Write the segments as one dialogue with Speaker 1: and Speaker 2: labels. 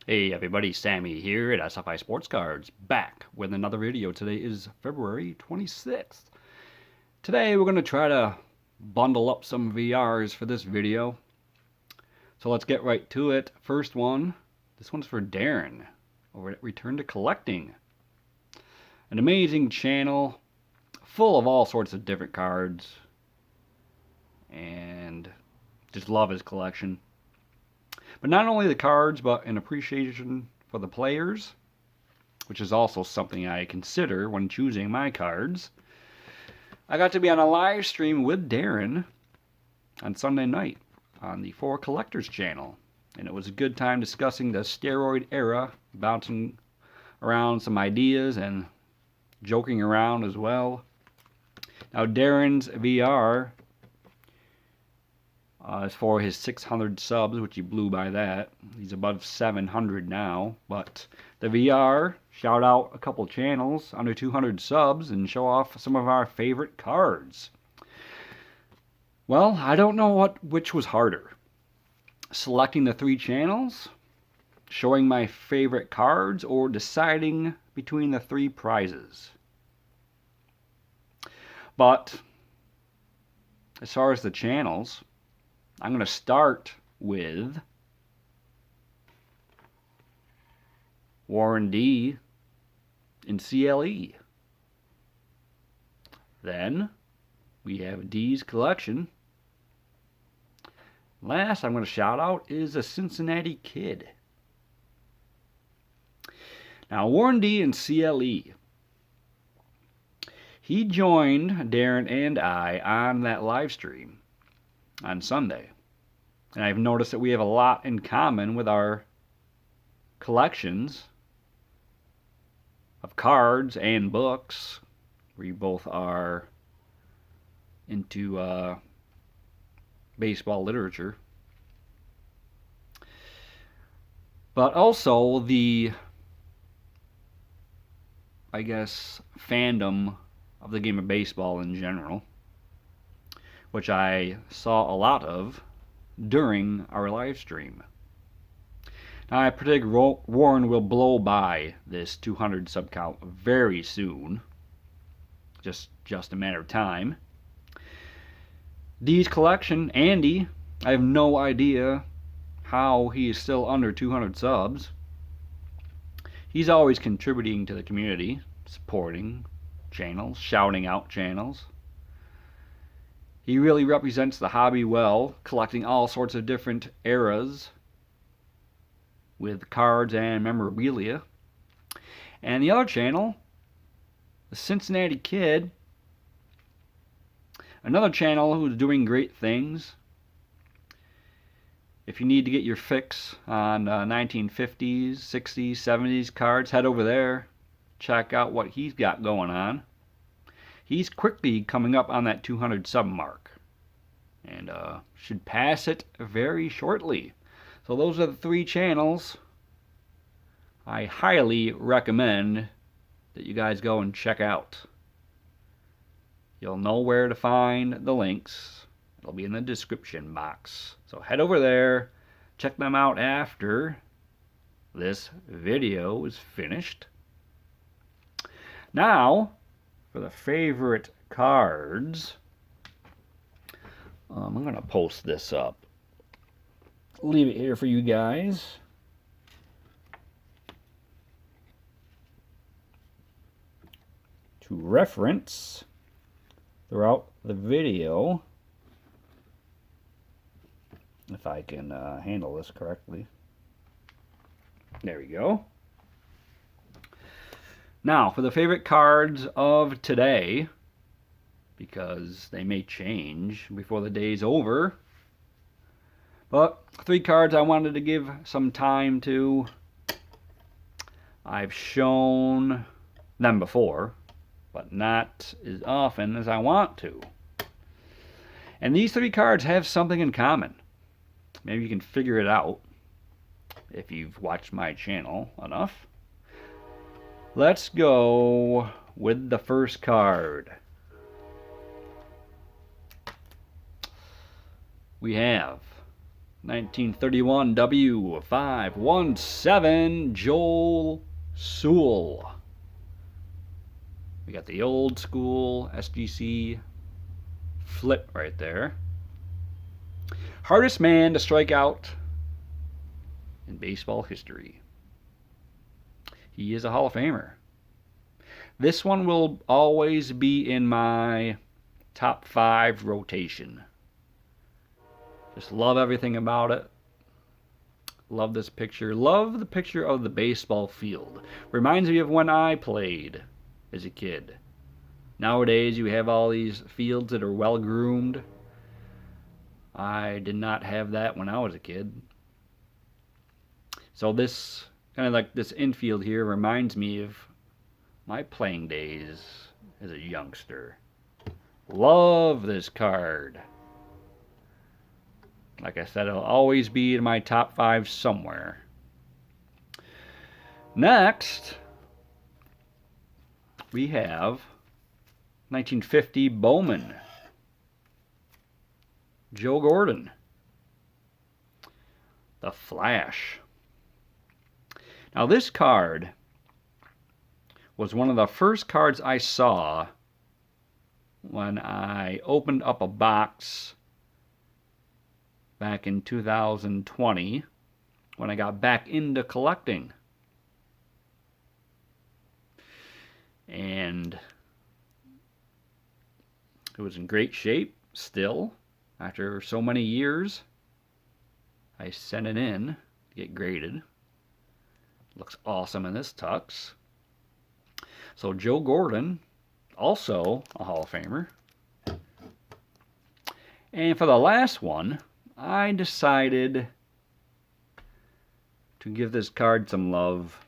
Speaker 1: Hey everybody, Sammy here at SFI Sports Cards, back with another video. Today is February 26th. Today we're going to try to bundle up some VRs for this video. So let's get right to it. First one, this one's for Darren over at Return to Collecting. An amazing channel full of all sorts of different cards, and just love his collection. But not only the cards, but an appreciation for the players, which is also something I consider when choosing my cards. I got to be on a live stream with Darren on Sunday night on the For Collectors channel, and it was a good time discussing the steroid era, bouncing around some ideas and joking around as well. Now Darren's VR is for his 600 subs, which he blew by that. He's above 700 now. But the VR, shout out a couple channels under 200 subs and show off some of our favorite cards. Well, I don't know which was harder. Selecting the 3 channels, showing my favorite cards, or deciding between the 3 prizes. But as far as the channels, I'm going to start with Warren D in CLE. Then we have D's collection. Last I'm going to shout out is a Cincinnati Kid. Now Warren D in CLE. He joined Darren and I on that live stream on Sunday. And I've noticed that we have a lot in common with our collections of cards and books. We both are into baseball literature. But also the, I guess, fandom of the game of baseball in general, which I saw a lot of during our live stream. Now I predict Warren will blow by this 200 sub count very soon. Just a matter of time. D's collection, Andy, I have no idea how he is still under 200 subs. He's always contributing to the community, supporting channels, shouting out channels. He really represents the hobby well, collecting all sorts of different eras with cards and memorabilia. And the other channel, the Cincinnati Kid, another channel who's doing great things. If you need to get your fix on 1950s, 60s, 70s cards, head over there. Check out what he's got going on. He's quickly coming up on that 200 sub mark and should pass it very shortly. So those are the 3 channels I highly recommend that you guys go and check out. You'll know where to find the links. It'll be in the description box. So head over there, check them out after this video is finished. Now, for the favorite cards, I'm going to post this up. Leave it here for you guys. To reference throughout the video, if I can handle this correctly. There we go. Now, for the favorite cards of today, because they may change before the day's over, but 3 cards I wanted to give some time to. I've shown them before, but not as often as I want to. And these 3 cards have something in common. Maybe you can figure it out if you've watched my channel enough. Let's go with the first card. We have 1931 W517 Joel Sewell. We got the old school SGC flip right there. Hardest man to strike out in baseball history. He is a Hall of Famer. This one will always be in my top 5 rotation. Just love everything about it. Love this picture. Love the picture of the baseball field. Reminds me of when I played as a kid. Nowadays you have all these fields that are well groomed. I did not have that when I was a kid. So this, kind of like this infield here, reminds me of my playing days as a youngster. Love this card. Like I said, it'll always be in my top 5 somewhere. Next, we have 1950 Bowman. Joe Gordon. The Flash. Now this card was one of the first cards I saw when I opened up a box back in 2020 when I got back into collecting. And it was in great shape still after so many years. I sent it in to get graded. Looks awesome in this tux. So Joe Gordon, also a Hall of Famer. And for the last one, I decided to give this card some love.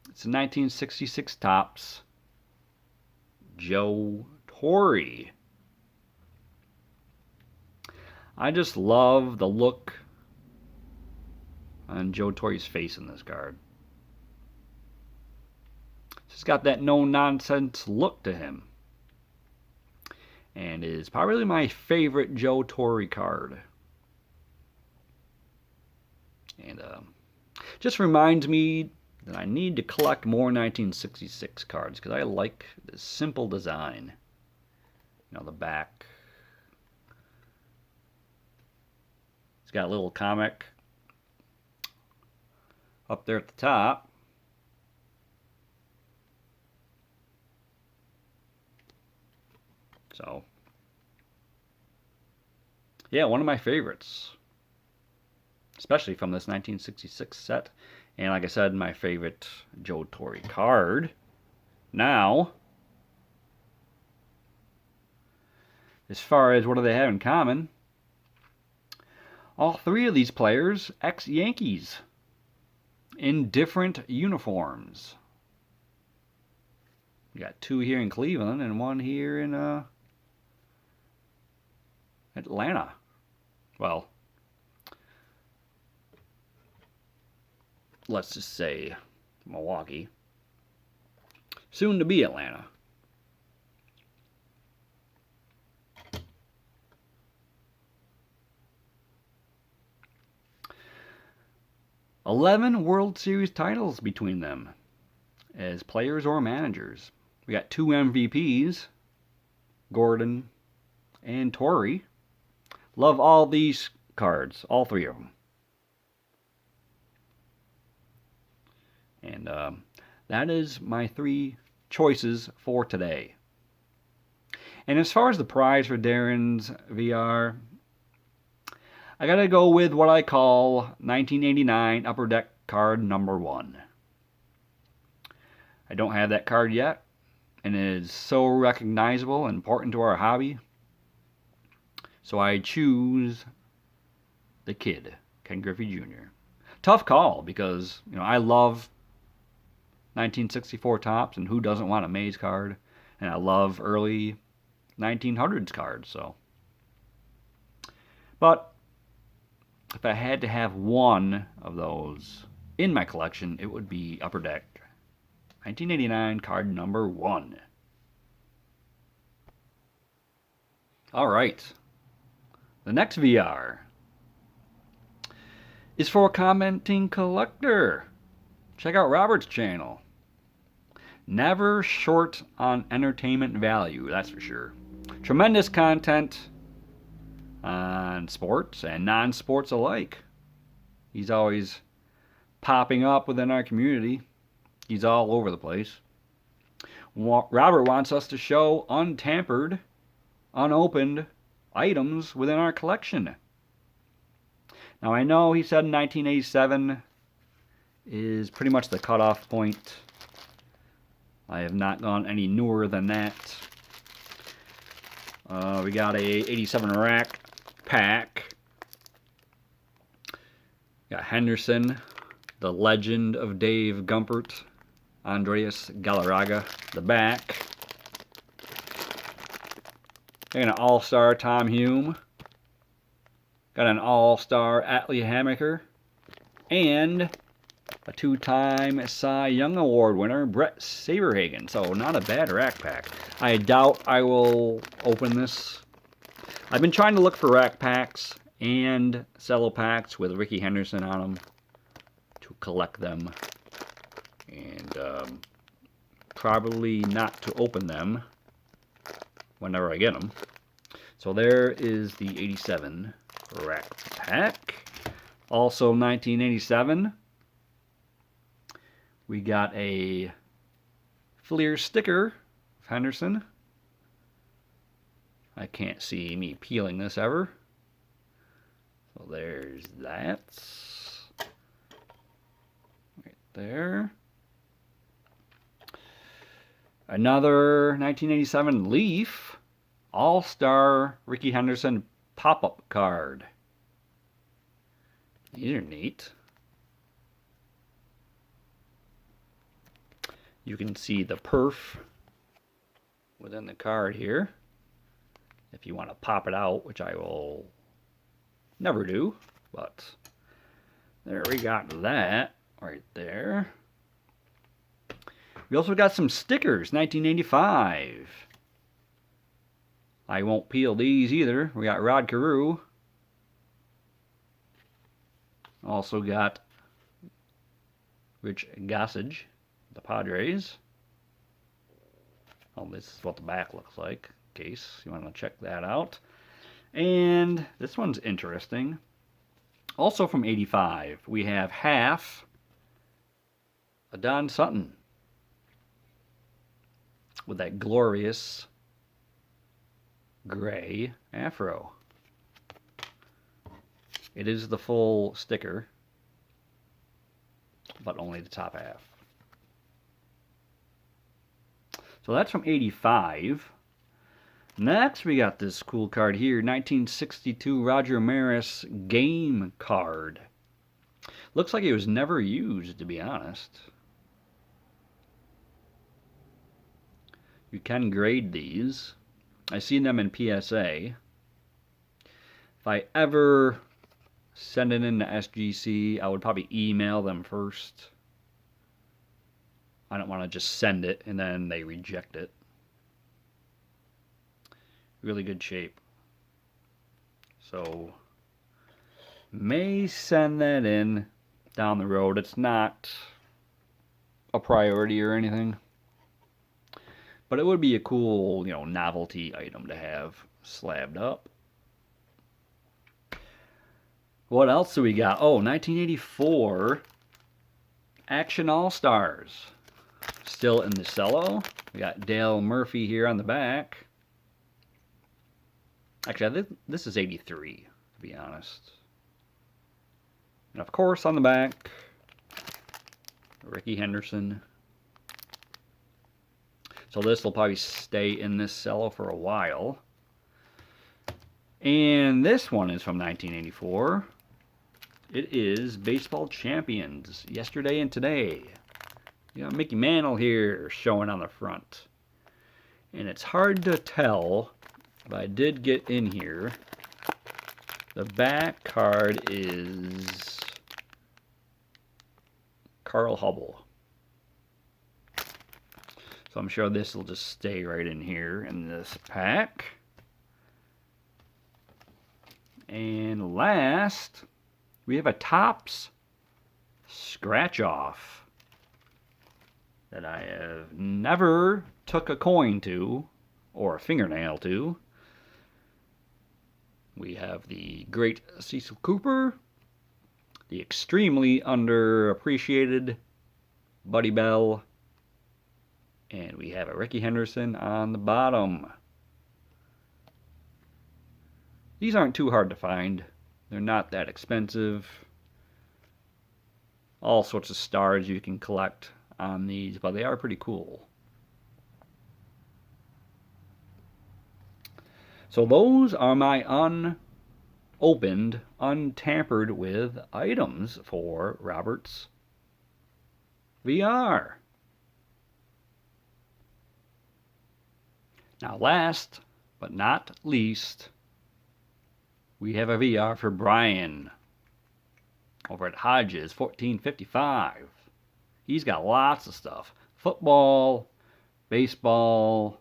Speaker 1: It's a 1966 Topps Joe Torre. I just love the look on Joe Torre's face in this card. He's got that no-nonsense look to him. And is probably my favorite Joe Torre card. And just reminds me that I need to collect more 1966 cards because I like this simple design. You know, the back. It's got a little comic up there at the top. So, yeah, one of my favorites, especially from this 1966 set. And like I said, my favorite Joe Torre card. Now, as far as what do they have in common, all 3 of these players, ex-Yankees, in different uniforms. You got 2 here in Cleveland and 1 here in Atlanta. Well, let's just say Milwaukee. Soon to be Atlanta. $11 World Series titles between them as players or managers. We got 2 MVPs, Gordon and Torre. Love all these cards, all 3 of them. And that is my 3 choices for today. And as far as the prize for Darren's VR, I gotta go with what I call 1989 Upper Deck card number 1. I don't have that card yet, and it is so recognizable and important to our hobby. So I choose the kid, Ken Griffey Jr. Tough call because, you know, I love 1964 Topps, and who doesn't want a Mays card? And I love early 1900s cards, so. But if I had to have one of those in my collection, it would be Upper Deck 1989 card number 1. All right. The next VR is for a commenting collector. Check out Robert's channel. Never short on entertainment value, that's for sure. Tremendous content on sports and non-sports alike. He's always popping up within our community. He's all over the place. Robert wants us to show untampered, unopened items within our collection. Now I know he said 1987 is pretty much the cutoff point. I have not gone any newer than that. We got a 87 rack pack. Got Henderson, the legend of Dave Gumpert, Andreas Galarraga, the back. Got an all-star Tom Hume. Got an all-star Atlee Hammaker. And a two-time Cy Young Award winner, Brett Saberhagen. So not a bad rack pack. I doubt I will open this. I've been trying to look for rack packs and cello packs with Rickey Henderson on them to collect them. And probably not to open them whenever I get them. So there is the 87 rack pack. Also 1987, we got a Fleer sticker of Henderson. I can't see me peeling this ever. So there's that. Right there. Another 1987 Leaf All-Star Rickey Henderson pop-up card. These are neat. You can see the perf within the card here. If you want to pop it out, which I will never do, but there we got that right there. We also got some stickers, 1985. I won't peel these either. We got Rod Carew. Also got Rich Gossage, the Padres. Oh, this is what the back looks like, in case you want to check that out. And this one's interesting. Also from 85, we have half a Don Sutton with that glorious gray afro. It is the full sticker, but only the top half. So that's from 85. Next, we got this cool card here, 1962 Roger Maris game card. Looks like it was never used, to be honest. You can grade these. I've seen them in PSA. If I ever send it into SGC, I would probably email them first. I don't want to just send it and then they reject it. Really good shape. So, may send that in down the road. It's not a priority or anything. But it would be a cool, novelty item to have slabbed up. What else do we got? Oh, 1984 Action All-Stars. Still in the cello. We got Dale Murphy here on the back. Actually, this is 83, to be honest. And of course, on the back, Rickey Henderson. So this will probably stay in this cello for a while. And this one is from 1984. It is Baseball Champions, Yesterday and Today. You got Mickey Mantle here showing on the front. And it's hard to tell, but I did get in here. The back card is Carl Hubbell. So I'm sure this will just stay right in here in this pack. And last, we have a Topps scratch off that I have never took a coin to or a fingernail to. We have the great Cecil Cooper, the extremely underappreciated Buddy Bell, and we have a Rickey Henderson on the bottom. These aren't too hard to find. They're not that expensive. All sorts of stars you can collect on these, but they are pretty cool. So those are my unopened, untampered with items for Robert's VR. Now last but not least, we have a VR for Brian over at Hodges 1455. He's got lots of stuff. Football, baseball,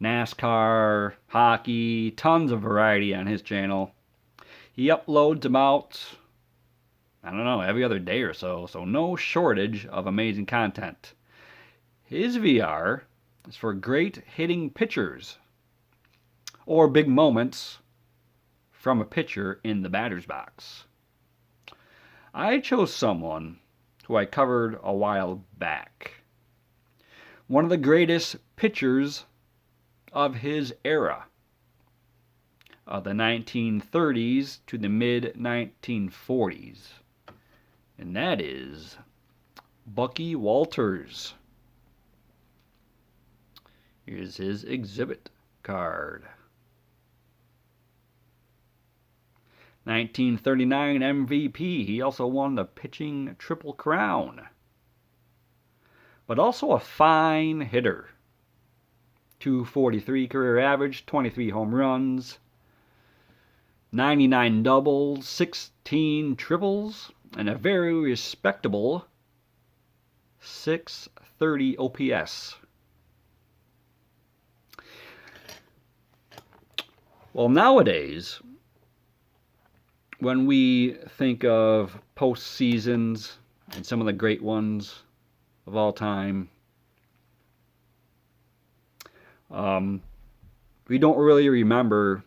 Speaker 1: NASCAR, hockey, tons of variety on his channel. He uploads about, I don't know, every other day or so, so no shortage of amazing content. His VR is for great hitting pitchers or big moments from a pitcher in the batter's box. I chose someone who I covered a while back. One of the greatest pitchers of his era, of the 1930s to the mid-1940s. And that is Bucky Walters. Here's his exhibit card. 1939 MVP. He also won the pitching Triple Crown. But also a fine hitter. 243 career average, 23 home runs, 99 doubles, 16 triples, and a very respectable 630 OPS. Well, nowadays, when we think of postseasons and some of the great ones of all time, we don't really remember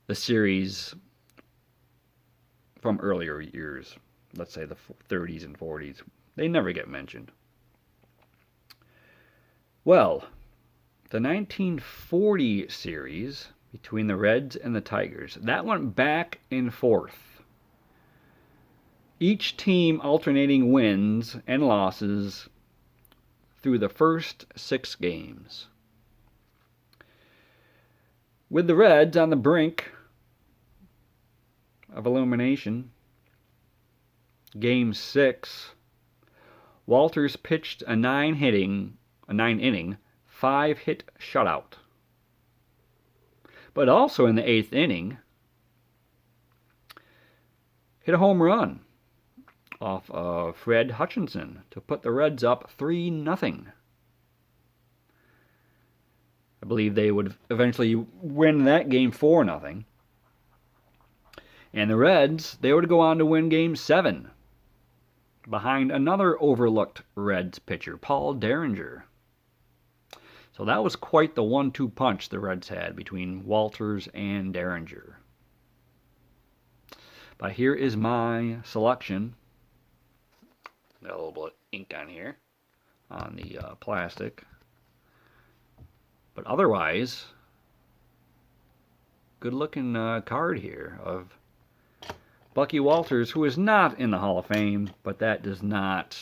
Speaker 1: the series from earlier years, let's say the 30s and 40s. They never get mentioned. Well, the 1940 series between the Reds and the Tigers, that went back and forth. Each team alternating wins and losses through the first 6 games. With the Reds on the brink of elimination, Game 6, Walters pitched a 9-inning, 5-hit shutout. But also in the 8th inning, hit a home run off of Fred Hutchinson to put the Reds up 3-0. I believe they would eventually win that game 4-0. And the Reds, they would go on to win Game 7 behind another overlooked Reds pitcher, Paul Derringer. So that was quite the 1-2 punch the Reds had between Walters and Derringer. But here is my selection. Got a little bit of ink on here, on the plastic. But otherwise, good looking card here of Bucky Walters, who is not in the Hall of Fame, but that does not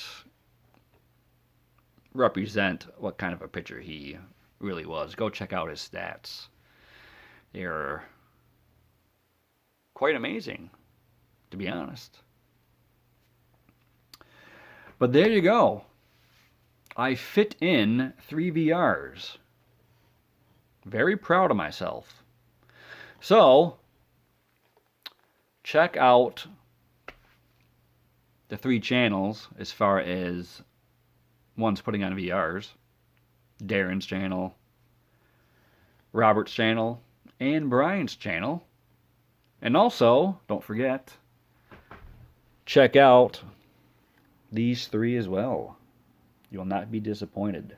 Speaker 1: represent what kind of a pitcher he really was. Go check out his stats. They're quite amazing, to be honest. But there you go. I fit in 3 VRs. Very proud of myself. So, check out the 3 channels as far as one's putting on VRs. Darren's channel, Robert's channel, and Brian's channel. And also, don't forget, check out these 3 as well. You'll not be disappointed.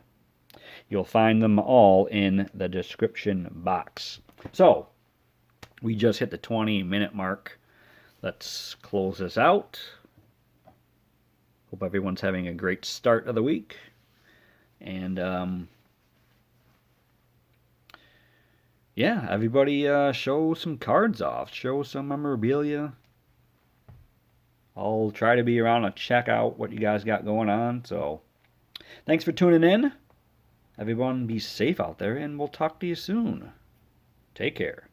Speaker 1: You'll find them all in the description box. So, we just hit the 20-minute mark. Let's close this out. Hope everyone's having a great start of the week. And, yeah, everybody show some cards off. Show some memorabilia. I'll try to be around to check out what you guys got going on. So, thanks for tuning in. Everyone be safe out there, and we'll talk to you soon. Take care.